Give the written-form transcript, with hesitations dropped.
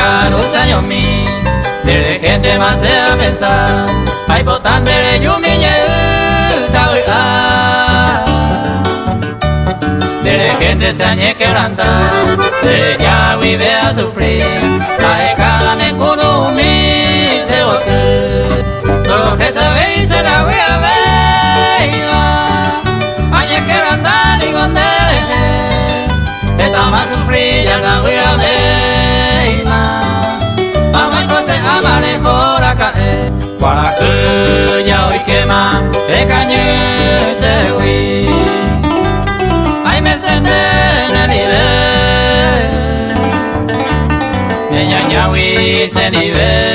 carusa mi de gente más se a pensar hay botan de yumiñe ta de gente se añe quebranta se ya vive a sufrir la carne con mi se bote solo que sabéis se la voy a ver añe quebranta ni con esta más sufrir ya la voy a ver mamá entonces amaré por acá para que ya hoy quema el caño se huí ay me encendé en el nivel de ñañahui se nivel